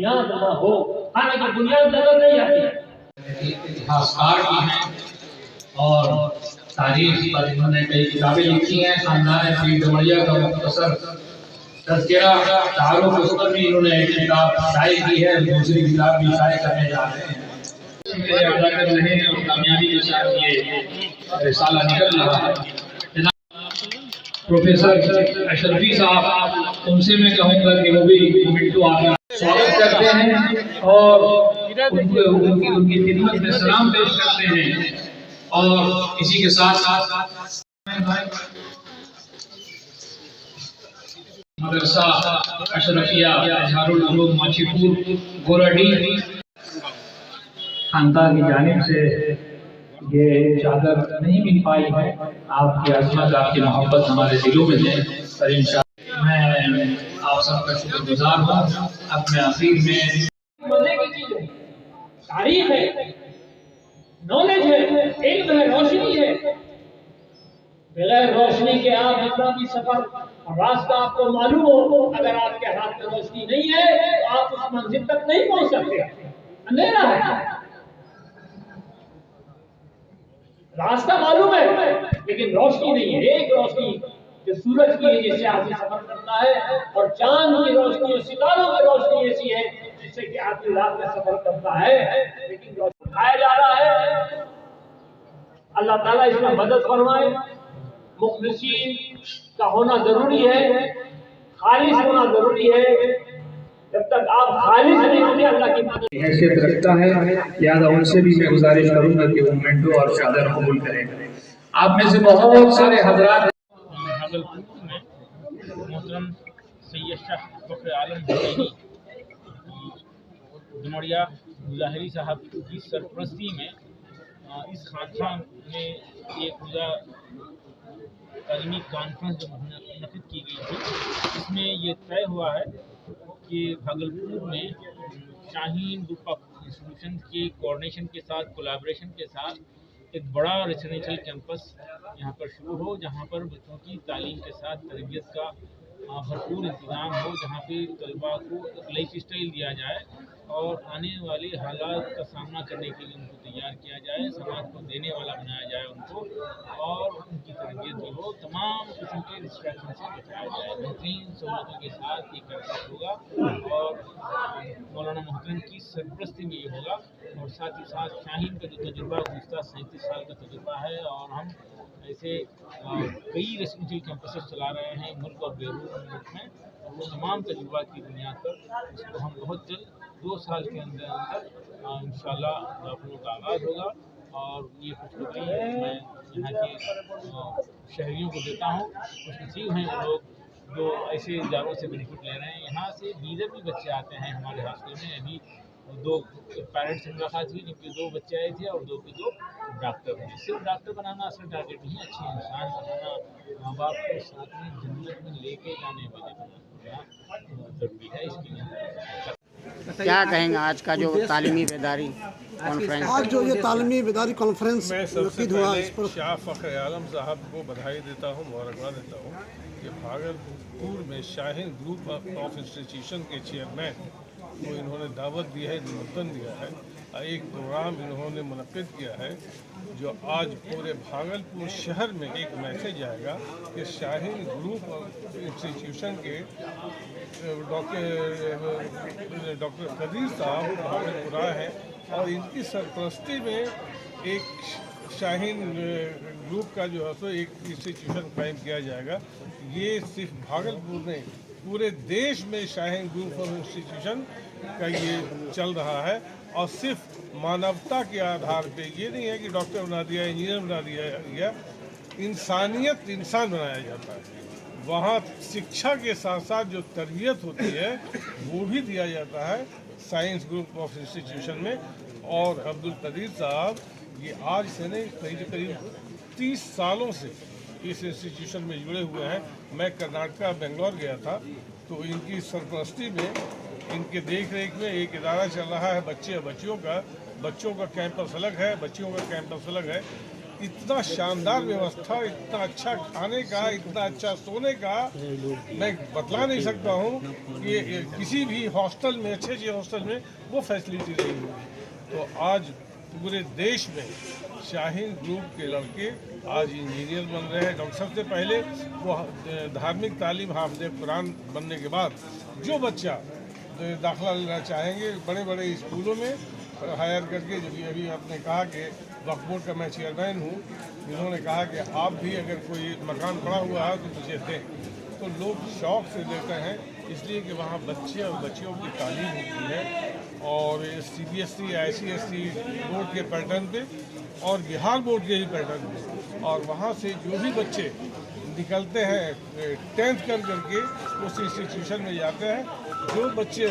بنیاد نہ ہو، حالانکہ بنیاد نظر نہیں آتی۔ اتہاسکار بھی ہیں اور تاریخ پر انہوں نے کئی کتابیں لکھی ہیں۔ خاندان پیر ڈمریا کا مختصر تذکرہ تعارف، اس پر بھی انہوں نے ایک کتاب شائع کی ہے، دوسری کتاب بھی شائع کرنے جا رہے ہیں۔ ادا کر رہے ہیں اور کامیابی کے ساتھ یہ رسالہ نکل رہا ہے۔ پروفیسر اشرفی صاحب، ان سے میں کہوں گا کہ وہ بھی منٹو آپ کا سواگت کرتے ہیں اور ان کی خدمت میں سلام پیش کرتے ہیں، اور اسی کے ساتھ ساتھ مدرسہ اشرفیہ اظہار العلوم ماچھی پور گوراڈی خاندان کی جانب سے یہ چادر نہیں مل پائی ہے۔ آپ کی عظمت، آپ کی محبت ہمارے دلوں میں ہے، اور انشاءاللہ میں آپ سب کا شکر گزار ہوں۔ اپنے آخر میں مزے کی چیز ہے، تاریخ ہے، نالج ہے، علم ہے، روشنی ہے۔ بغیر روشنی کے آپ اسلامی سفر اور راستہ آپ کو معلوم ہو، اگر آپ کے ہاتھ میں روشنی نہیں ہے تو آپ اس منزل تک نہیں پہنچ سکتے، اندھیرا ہے۔ راستہ معلوم ہے لیکن روشنی نہیں ہے۔ ایک روشنی جو سورج کی ہے جس سے آدمی سفر کرتا ہے، اور چاند کی روشنی اور ستاروں کی روشنی ایسی ہے جس سے کہ آدمی رات میں سفر کرتا ہے، لیکن روشنی کھایا جا رہا ہے۔ اللہ تعالیٰ اس میں مدد فرمائے۔ مخلصین کا ہونا ضروری ہے، خالص ہونا ضروری ہے۔ جب تک آپ خالص نہیں ہوتے اللہ کی مدد حیثیت رکھتا ہے، لہٰذا ان سے بھی میں گزارش کروں گا کہ وہ منٹو اور چادر قبول کریں۔ آپ میں سے بہت سارے حضرات بھاگلپور میں محترم سید شاہ فخر عالم حسینی ڈمریا ظاہری صاحب کی سرپرستی میں اس خانقاہ میں ایک روزہ تعلیمی کانفرنس جو منعقد کی گئی تھی، اس میں یہ طے ہوا ہے کہ بھاگلپور میں شاہین گروپ آف انسٹیٹیوشن کے کوآرڈینیشن کے ساتھ، کولیبریشن کے ساتھ ایک بڑا ریزیڈنشیل کیمپس یہاں پر شروع ہو، جہاں پر بچوں کی تعلیم کے ساتھ تربیت کا بھرپور انتظام ہو، جہاں پہ طلباء کو ایک لائف اسٹائل دیا جائے اور آنے والے حالات کا سامنا کرنے کے لیے ان کو تیار کیا جائے، سماج کو دینے والا بنایا جائے ان کو، اور ان کی تربیت جو ہو تمام قسم کے ڈسٹریکشن سے بچایا جائے۔ بہترین سہولتوں کے ساتھ یہ کیمپس ہوگا اور مولانا محترم کی سرپرستی میں یہ ہوگا، اور ساتھ ہی ساتھ شاہین کا جو تجربہ گزشتہ 37 سال کا تجربہ ہے، اور ہم ایسے کئی ریزیڈنشیل کیمپسز چلا رہے ہیں ملک اور بیرون ملک میں، اور وہ تمام تجربات کی بنیاد پر اس کو ہم بہت جلد 2 سال کے اندر انشاءاللہ داخلوں کا آغاز ہوگا۔ اور یہ خوشخبری میں یہاں کے شہریوں کو دیتا ہوں، خوش نصیب ہیں وہ لوگ جو ایسے اداروں سے بینیفٹ لے رہے ہیں۔ یہاں سے دیگر بھی بچے آتے ہیں ہمارے ہاسٹل میں، ابھی 2 پیرنٹس سے ملاقات ہوئی جن کے 2 بچے آئے تھے، اور 2 کے 2 ڈاکٹر ہیں۔ صرف ڈاکٹر بنانا اصل ٹارگیٹ نہیں، اچھے انسان بنانا، ماں باپ کو ساتھ میں جنت میں لے کے جانے والے بنانا ضروری ہے۔ اس لیے کیا کہیں گے آج کا جو تعلیمی بیداری کانفرنس؟ آج جو یہ تعلیمی بیداری کانفرنس میں سب سے منعقد ہوا، اس پر پہلے شاہ فخر عالم صاحب کو بدھائی دیتا ہوں، مبارکباد دیتا ہوں کہ بھاگلپور میں شاہین گروپ آف انسٹیٹیوشن کے چیئرمین کو انہوں نے دعوت دی ہے، نمنترن دیا ہے، ایک پروگرام انہوں نے منعقد کیا ہے جو آج پورے بھاگلپور شہر میں ایک میسیج آئے گا کہ شاہین گروپ آف انسٹیٹیوشن کے ڈاکٹر قدیر صاحب بھاگلپور آئے ہیں، اور ان کی سرپرستی میں ایک شاہین گروپ کا جو ہے سو ایک انسٹیٹیوشن قائم کیا جائے گا۔ یہ صرف بھاگلپور نہیں، پورے دیش میں شاہین گروپ آف انسٹیٹیوشن کا یہ چل رہا ہے، اور صرف مانوتا کے آدھار پہ۔ یہ نہیں ہے کہ ڈاکٹر بنا دیا، انجینئر بنا دیا گیا، انسانیت انسان بنایا جاتا ہے۔ وہاں شکشا کے ساتھ ساتھ جو تربیت ہوتی ہے وہ بھی دیا جاتا ہے سائنس گروپ آف انسٹیٹیوشن میں۔ اور عبدالقدیر صاحب یہ آج سے نہیں، قریب 30 سالوں سے اس انسٹیٹیوشن میں جڑے ہوئے ہیں۔ میں کرناٹکا بنگلور گیا تھا تو ان کی سرپرستی میں، ان کے دیکھ ریکھ میں ایک ادارہ چل رہا ہے بچے اور بچیوں کا کیمپس الگ ہے، بچیوں کا کیمپس الگ ہے۔ इतना शानदार व्यवस्था, इतना अच्छा खाने का, इतना अच्छा सोने का, मैं बतला नहीं सकता हूँ कि ये किसी भी हॉस्टल में, अच्छे हॉस्टल में वो फैसिलिटी नहीं होगी। तो आज पूरे देश में शाहीन ग्रुप के लड़के आज इंजीनियर बन रहे हैं। डॉक्टर सबसे पहले वो धार्मिक तालीम हाफ़िज़ कुरान बनने के बाद जो बच्चा दाखिला लेना चाहेंगे बड़े बड़े स्कूलों में हायर करके, जो कि अभी आपने कहा कि वक्फ बोर्ड का मैं चेयरमैन हूँ, इन्होंने कहा कि आप भी अगर कोई मकान पड़ा हुआ है तो मुझे दें, तो लोग शौक़ से देते हैं, इसलिए कि वहाँ बच्चे और बच्चियों की तालीम होती है। और CBSE ICSE बोर्ड के पैटर्न पे और बिहार बोर्ड के ही पैटर्न पे, और वहाँ से जो भी बच्चे निकलते हैं 10th करके उस इंस्टीट्यूशन में जाते हैं। जो बच्चे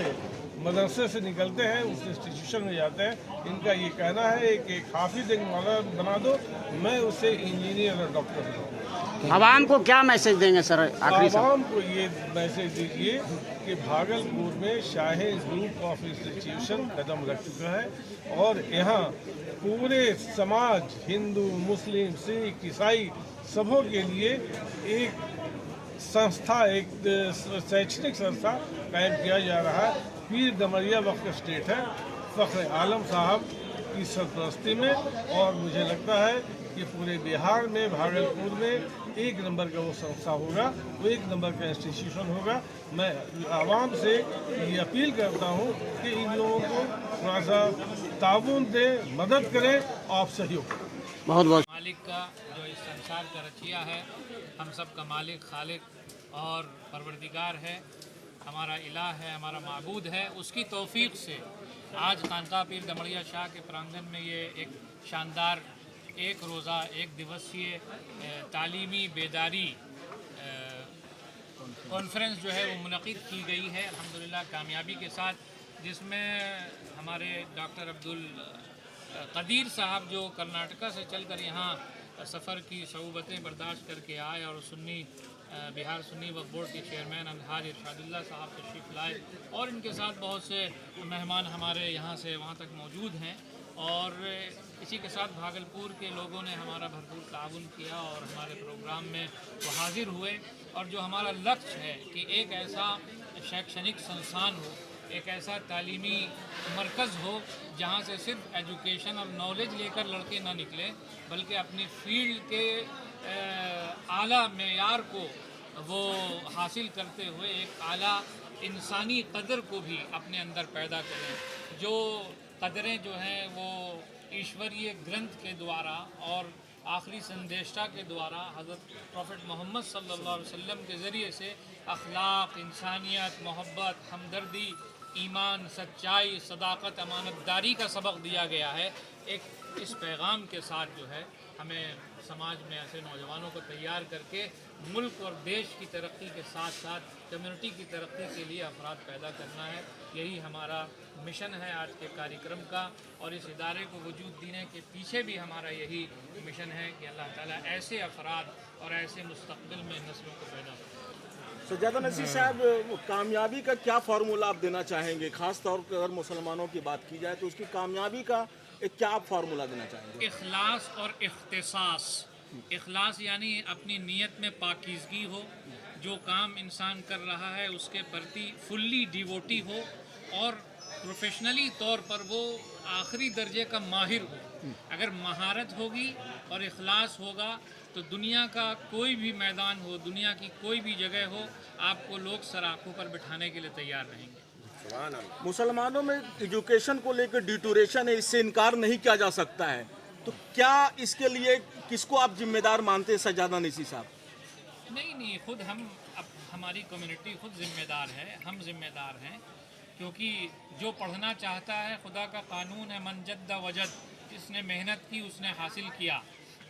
मदरसे से निकलते हैं उस इंस्टीट्यूशन में जाते हैं। इनका ये कहना है कि हाफिज एक मौलाना बना दो, मैं उसे इंजीनियर और डॉक्टर बनाऊँ। आवाम को क्या मैसेज देंगे सर आखिरी सवाल? आवाम को ये मैसेज दीजिए कि भागलपुर में शाहीन ग्रुप ऑफ इंस्टीट्यूशन कदम रख चुका है और यहाँ पूरे समाज, हिंदू, मुस्लिम, सिख, ईसाई सबों के लिए एक संस्था, एक शैक्षणिक संस्था कायम किया जा रहा है। पीर दमरिया वक्फ स्टेट है फ़ख्र आलम साहब की सरपरस्ती में, और मुझे लगता है कि पूरे बिहार में, भागलपुर में एक नंबर का वो संस्था होगा, वो एक नंबर का इंस्टीट्यूशन होगा। मैं आवाम से ये अपील करता हूँ कि इन लोगों को थोड़ा सा ताउन दें, मदद करें, आप सहयोग करें। बहुत बहुत मालिक का जो इस संसार का रचिया है, हम सब का मालिक, खालिक और परवरदिगार है, हमारा इलाह है, हमारा माबूद है, उसकी तौफीक से आज खानकाह पीर दमड़िया शाह के प्रांगण में ये एक शानदार एक रोज़ा, एक दिवसीय तालीमी बेदारी कॉन्फ्रेंस जो है वो मुनक़िद की गई है अल्हम्दुलिल्लाह कामयाबी के साथ, जिसमें हमारे डॉक्टर अब्दुल कदीर साहब जो कर्नाटका से चलकर यहाँ सफ़र की सऊबतें बर्दाश्त करके आए और सुन्नी बिहार सुन्नी वक्फ बोर्ड के चेयरमैन अलहाज इरशादुल्लाह साहब तशरीफ़ लाए, और इनके साथ बहुत से मेहमान हमारे यहाँ से वहाँ तक मौजूद हैं। और इसी के साथ भागलपुर के लोगों ने हमारा भरपूर ताउन किया और हमारे प्रोग्राम में वो हाज़िर हुए। और जो हमारा लक्ष्य है कि एक ऐसा शैक्षणिक संस्थान हो, एक ऐसा तालीमी मरकज़ हो जहाँ से सिर्फ एजुकेशन और नॉलेज लेकर लड़के ना निकलें, बल्कि अपनी फील्ड के आला मेयार को वो हासिल करते हुए एक आला इंसानी कदर को भी अपने अंदर पैदा करें। जो कदरें जो हैं वो ईश्वरीय ग्रंथ के द्वारा और आखिरी संदेशा के द्वारा हज़रत प्रॉफेट मोहम्मद सल्लल्लाहु अलैहि वसल्लम के ज़रिए से अखलाक, इंसानियत, मोहब्बत, हमदर्दी, ईमान, सच्चाई, सदाकत, अमानतदारी का सबक दिया गया है। एक इस पैगाम के साथ जो है हमें समाज में ऐसे नौजवानों को तैयार करके मुल्क और देश की तरक्की के साथ साथ कम्युनिटी की तरक्की के लिए अफराद पैदा करना है। यही हमारा मिशन है आज के कार्यक्रम का, और इस इदारे को वजूद देने के पीछे भी हमारा यही मिशन है कि अल्लाह ताला ऐसे अफराद और ऐसे मुस्तक़बिल में नस्लों को पैदा करें। सज्जादा नसीर साहब, कामयाबी का क्या फार्मूला आप देना चाहेंगे? ख़ास तौर पर अगर मुसलमानों की बात की जाए तो उसकी कामयाबी का एक क्या आप फार्मूला देना चाहेंगे? इखलास और इख्तिसास। इखलास यानी अपनी नीयत में पाकीज़गी हो, जो काम इंसान कर रहा है उसके प्रति फुल्ली डिवोटी हो और प्रोफेशनली तौर पर वो आखिरी दर्जे का माहिर हो। अगर महारत होगी और इखलास होगा तो दुनिया का कोई भी मैदान हो, दुनिया की कोई भी जगह हो, आपको लोग सराखों पर बिठाने के लिए तैयार रहेंगे। मुसलमानों में एजुकेशन को लेकर डिटोरेशन है, इससे इनकार नहीं किया जा सकता है, तो क्या इसके लिए किसको आप जिम्मेदार मानते हैं सज्जादा नसीर साहब? नहीं, खुद हम, अब हमारी कम्युनिटी खुद जिम्मेदार है, हम जिम्मेदार हैं, क्योंकि जो पढ़ना चाहता है, खुदा का कानून है मन जद्द वजद, जिसने मेहनत की उसने हासिल किया।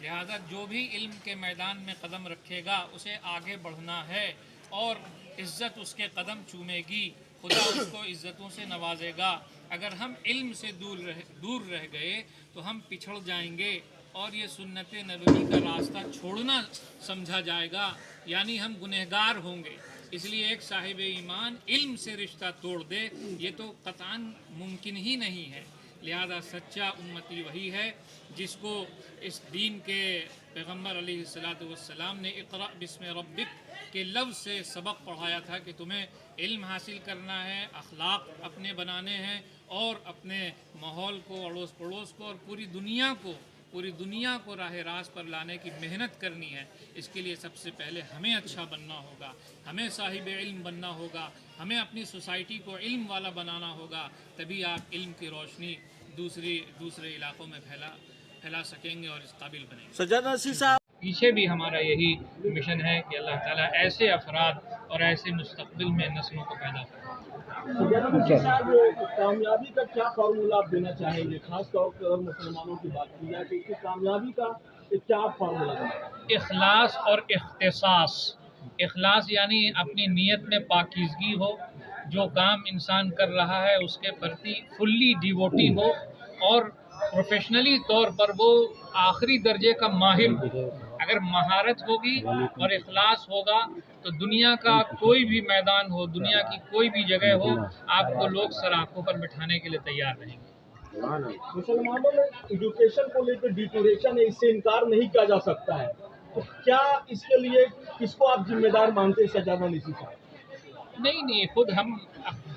लिहाजा जो भी इल्म के मैदान में कदम रखेगा उसे आगे बढ़ना है और इज़्ज़त उसके कदम चूमेगी, खुदा उसको इज़्ज़तों से नवाजेगा। अगर हम इल्म से दूर रह गए तो हम पिछड़ जाएंगे और ये सुन्नत नबवी का रास्ता छोड़ना समझा जाएगा, यानी हम गुनहगार होंगे। इसलिए एक साहिब ईमान इल्म से रिश्ता तोड़ दे, ये तो कतान मुमकिन ही नहीं है। लिहाजा सच्चा उम्मती वही है जिसको इस दीन के पैगम्बर अलैहिस्सलातु वस्सलाम ने इक़रा बिस्मि रब्बिक के लफ्ज़ से सबक पढ़ाया था कि तुम्हें इल्म हासिल करना है, अखलाक अपने बनाने हैं और अपने माहौल को, अड़ोस पड़ोस को और पूरी दुनिया को राह रास्त पर लाने की मेहनत करनी है। इसके लिए सबसे पहले हमें अच्छा बनना होगा, हमें साहिब इल्म बनना होगा, हमें अपनी सोसाइटी को इल्म वाला बनाना होगा, तभी आप इल्म की रोशनी दूसरे इलाकों में फैला सकेंगे और इस काबिल बनेंगे। सज्जाद नसीर साहब, पीछे भी हमारा यही मिशन है कि अल्लाह ताला ऐसे अफराद और ऐसे मुस्तकबिल में नस्लों को पैदा करे। कामयाबी का क्या फार्मूला आप देना चाहेंगे, खास तौर पर अगर मुसलमानों की बात की जाए तो कामयाबी का क्या फार्मूला है? इखलास और इख्तिसास। इखलास यानी अपनी नीयत में पाकीज़गी हो, जो काम इंसान कर रहा है उसके प्रति फुल्ली डिवोटी हो और प्रोफेशनली तौर पर वो आखिरी दर्जे का माहिर हो। अगर महारत होगी और इखलास होगा तो दुनिया का कोई भी मैदान हो, दुनिया की कोई भी जगह हो, आपको लोग सराखों पर बिठाने के लिए तैयार रहेंगे। मुसलमानों में एजुकेशन को लेकर डिटोरेशन है, इससे इनकार नहीं किया जा सकता है, तो क्या इसके लिए किसको आप जिम्मेदार मानते हैं सज्जाद नसीर साहब? नहीं, खुद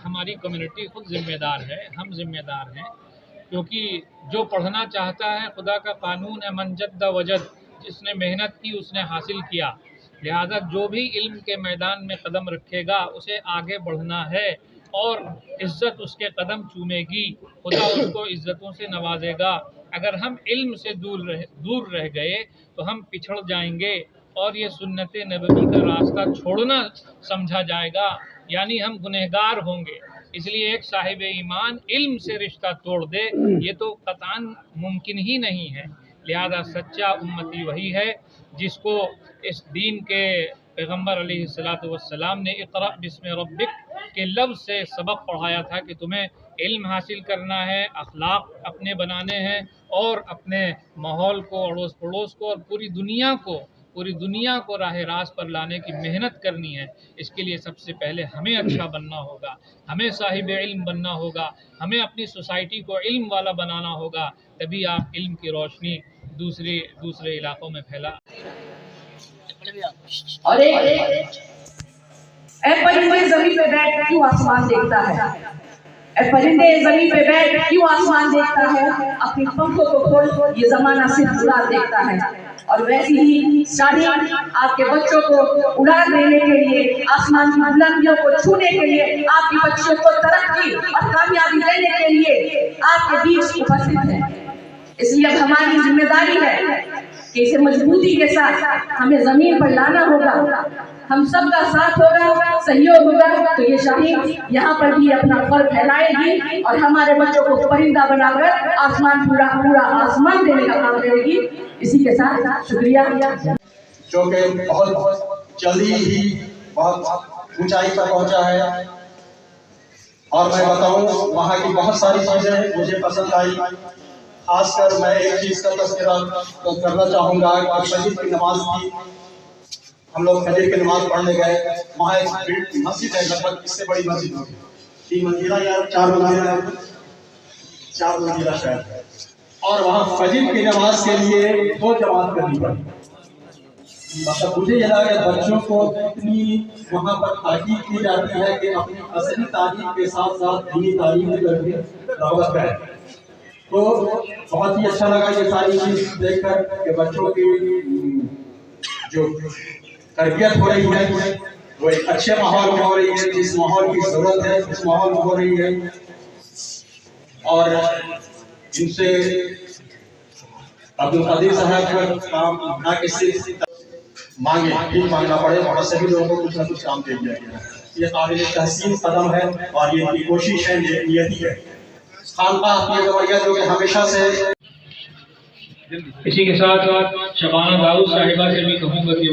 हमारी कम्युनिटी खुद जिम्मेदार है, हम जिम्मेदार हैं, क्योंकि जो पढ़ना चाहता है, खुदा का कानून है मन जद्द वजद, जिसने मेहनत की उसने हासिल किया। लिहाजा जो भी इल्म के मैदान में कदम रखेगा उसे आगे बढ़ना है और इज़्ज़त उसके कदम चूमेगी, खुदा उसको इज़्ज़तों से नवाजेगा। अगर हम इल्म से दूर रह गए तो हम पिछड़ जाएंगे और ये सुन्नत नबवी का रास्ता छोड़ना समझा जाएगा, यानी हम गुनहगार होंगे। इसलिए एक साहिब ईमान इल्म से रिश्ता तोड़ दे, ये तो कतान मुमकिन ही नहीं है। लिहाजा सच्चा उम्मती वही है जिसको इस दीन के पैगम्बर अलैहिस्सलातु वस्सलाम ने इक़रा बिस्मि रब्बिक के लफ्ज़ से सबक पढ़ाया था कि तुम्हें इल्म हासिल करना है, अखलाक अपने बनाने हैं और अपने माहौल को, अड़ोस पड़ोस को और पूरी दुनिया को राह रास्त पर लाने की मेहनत करनी है। इसके लिए सबसे पहले हमें अच्छा बनना होगा, हमें साहिब इल्म बनना होगा, हमें अपनी सोसाइटी को इल्म वाला बनाना होगा, तभी आप इल्म की रोशनी दूसरे इलाकों में फैला। और ए परिंदे जमीन पे बैठ क्यों आसमान देखता है? ए परिंदे जमीन पे बैठ क्यों आसमान देखता है? अपनी पंखों को खोल, ये जमाना सिर्फ उड़ा देखता है। और वैसी ही शाहीन आपके बच्चों को उड़ा देने के लिए, आसमान की बुलंदियों को छूने के लिए, आपकी बच्चों को तरक्की और कामयाबी देने के लिए आपके बीच उपस्थित है। इसलिए अब हमारी जिम्मेदारी है कि इसे मजबूती के साथ हमें जमीन पर लाना होगा। हम सबका साथ होगा, सहयोग होगा तो ये शाहीन यहाँ पर भी अपना फल फैलाएगी और हमारे बच्चों को परिंदा बनाकर आसमान पूरा आसमान देने का काम करेगी। इसी के साथ शुक्रिया। जो कि बहुत जल्दी ही बहुत ऊंचाई पर पहुंचा है और मैं बताऊं वहाँ की बहुत सारी चीजें मुझे पसंद आई। खासकर मैं एक चीज का तस्करा करना चाहूँगा कि फजर की नमाज की, हम लोग फजर की नमाज पढ़ने गए, वहाँ एक मस्जिद है, लगभग इससे बड़ी मस्जिद होगी, 3 मंजिला या 4 मंजिला शायद, और वहाँ फजर की नमाज के लिए 2 जमात करनी पड़ी। मतलब मुझे ये लगा कि बच्चों को इतनी वहाँ पर ताकीद की जाती है कि अपनी असली तालीम के साथ साथ दीनी तालीम में करके रग़बत करें। तो बहुत ही अच्छा लगा ये सारी चीज देखकर कि बच्चों की जो तरबियत हो रही है वो एक अच्छे माहौल में हो रही है, जिस माहौल की जरूरत है उस माहौल में हो रही है। और इनसे अब्दुल कदीर साहब का काम ना किसी मांगे ठीक मांगना पड़े, और सभी लोगों को कुछ ना कुछ काम दे दिया गया। ये काबिल तहसीन कदम है और ये कोशिश है, ये नियति है। खानकाह जो कि हमेशा से। इसी के साथ शबाना दाऊद साहिबा से भी कहूँगा कि